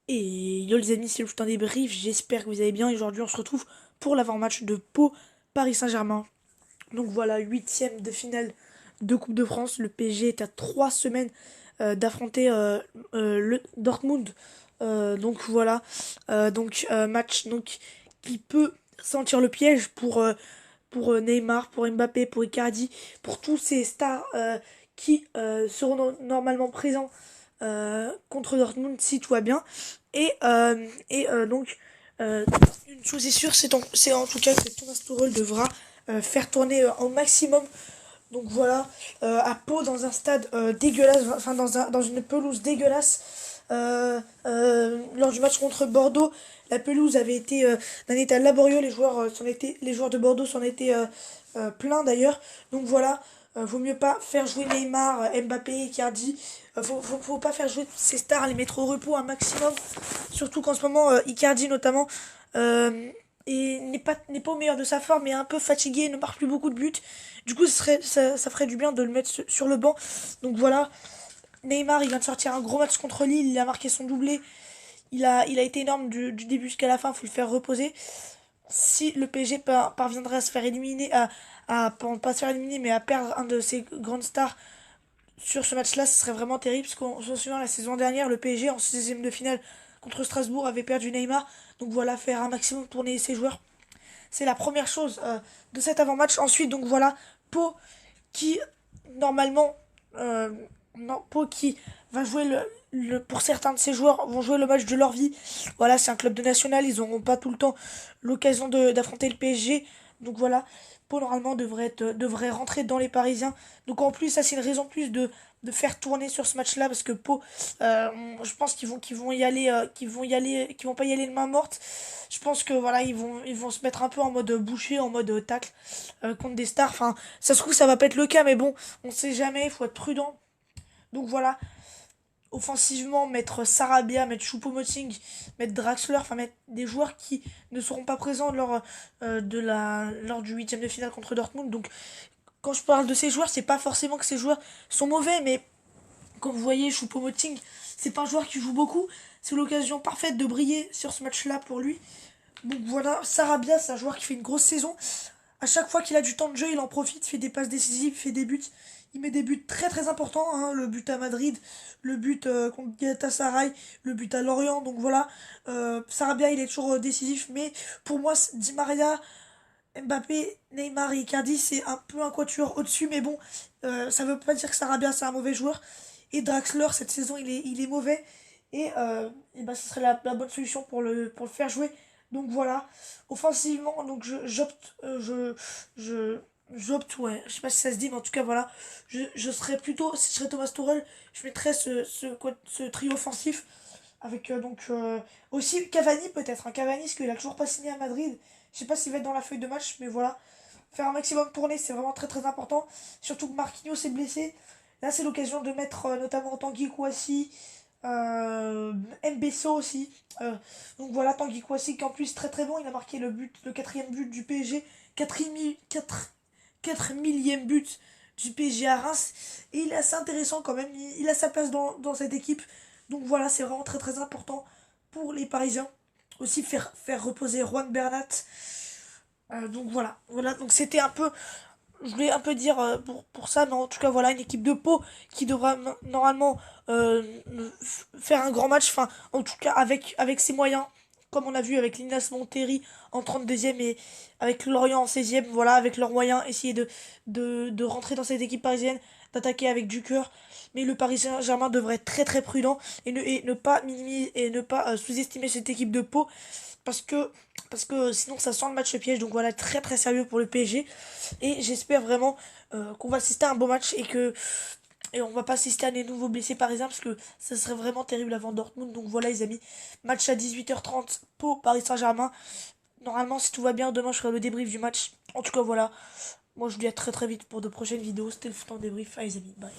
Et yo les amis, c'est le temps des briefs, j'espère que vous allez bien. Et aujourd'hui on se retrouve pour l'avant-match de Pau Paris Saint-Germain. Donc voilà, huitième de finale de Coupe de France. Le PSG est à 3 semaines d'affronter le Dortmund. Donc voilà, match donc, qui peut sentir le piège pour Neymar, pour Mbappé, pour Icardi, pour tous ces stars qui seront normalement présents contre Dortmund si tout va bien. Donc, euh, une chose est sûre, c'est en tout cas que Thomas Tuchel devra faire tourner au maximum. Donc voilà, à Pau, dans un stade dégueulasse, enfin dans une pelouse dégueulasse. Lors du match contre Bordeaux, la pelouse avait été d'un état laborieux. Les joueurs de Bordeaux s'en étaient pleins d'ailleurs. Donc voilà, vaut mieux pas faire jouer Neymar, Mbappé, Icardi. Faut pas faire jouer ces stars, les mettre au repos un maximum. Surtout qu'en ce moment, Icardi notamment, euh, n'est pas au meilleur de sa forme, est un peu fatigué, ne marque plus beaucoup de buts. Du coup, ça ferait du bien de le mettre sur le banc. Donc voilà, Neymar, il vient de sortir un gros match contre Lille, il a marqué son doublé. Il a été énorme du début jusqu'à la fin, il faut le faire reposer. Si le PSG parviendrait à se faire éliminer, pas se faire éliminer, mais à perdre un de ses grandes stars sur ce match-là, ce serait vraiment terrible. Parce qu'on se souvient, la saison dernière, le PSG en 16 de finale contre Strasbourg avait perdu Neymar. Donc voilà, faire un maximum pour tourner ses joueurs. C'est la première chose de cet avant-match. Ensuite, donc voilà, Pau qui, normalement, euh, non, Pau qui va jouer pour certains de ses joueurs, vont jouer le match de leur vie. Voilà, c'est un club de national, ils n'auront pas tout le temps l'occasion d'affronter le PSG. Donc voilà, Pau normalement devrait rentrer dans les Parisiens. Donc en plus, ça c'est une raison de plus de faire tourner sur ce match-là parce que Pau, je pense qu'ils vont y aller, qu'ils vont pas y aller de main morte. Je pense que voilà, ils vont se mettre un peu en mode boucher, en mode tacle contre des stars. Enfin, ça se trouve ça va pas être le cas, mais bon, on sait jamais, il faut être prudent. Donc voilà, offensivement, mettre Sarabia, mettre Choupo-Moting, mettre Draxler, enfin mettre des joueurs qui ne seront pas présents lors du huitième de finale contre Dortmund. Donc quand je parle de ces joueurs, c'est pas forcément que ces joueurs sont mauvais, mais comme vous voyez, Choupo-Moting, c'est pas un joueur qui joue beaucoup. C'est l'occasion parfaite de briller sur ce match-là pour lui. Donc voilà, Sarabia, c'est un joueur qui fait une grosse saison. À chaque fois qu'il a du temps de jeu, il en profite, fait des passes décisives, fait des buts. Il met des buts très très importants, hein, le but à Madrid, le but contre Galatasaray, le but à Lorient. Donc voilà, Sarabia il est toujours décisif, mais pour moi Di Maria, Mbappé, Neymar et Icardi c'est un peu un quatuor au-dessus, mais bon, ça veut pas dire que Sarabia c'est un mauvais joueur. Et Draxler cette saison il est mauvais et bah, ce serait la bonne solution pour le faire jouer. Donc voilà, offensivement, donc je, j'opte, ouais, je sais pas si ça se dit, mais en tout cas voilà, je serais plutôt, si je serais Thomas Tuchel, je mettrais ce trio offensif avec aussi Cavani peut-être, un Cavani parce qu'il a toujours pas signé à Madrid. Je sais pas s'il va être dans la feuille de match, mais voilà, faire un maximum tourner, c'est vraiment très très important. Surtout que Marquinhos est blessé. Là, c'est l'occasion de mettre notamment Tanguy Kouassi, Mbesso aussi. Euh, donc voilà, Tanguy Kouassi qui en plus très très bon. Il a marqué le quatrième but du PSG. 4 millième but du PSG à Reims. Et il est assez intéressant quand même. Il a sa place dans cette équipe. Donc voilà, c'est vraiment très très important pour les Parisiens. Aussi faire reposer Juan Bernat. Donc voilà, donc c'était un peu, je voulais un peu dire pour ça, mais en tout cas voilà, une équipe de Pau qui devra normalement faire un grand match, enfin en tout cas avec ses moyens, comme on a vu avec l'Inas Monterrey en 32e et avec Lorient en 16e, voilà, avec leurs moyens, essayer de rentrer dans cette équipe parisienne, d'attaquer avec du cœur. Mais le Paris Saint-Germain devrait être très très prudent et ne pas minimiser et ne pas sous-estimer cette équipe de Pau parce que sinon ça sent le match piège. Donc voilà, très très sérieux pour le PSG et j'espère vraiment qu'on va assister à un beau match et on va pas assister à des nouveaux blessés parisiens parce que ça serait vraiment terrible avant Dortmund. Donc voilà les amis, match à 18h30 pour Paris Saint-Germain. Normalement si tout va bien demain je ferai le débrief du match. En tout cas voilà, moi je vous dis à très très vite pour de prochaines vidéos. C'était le temps débrief. Allez les amis, bye.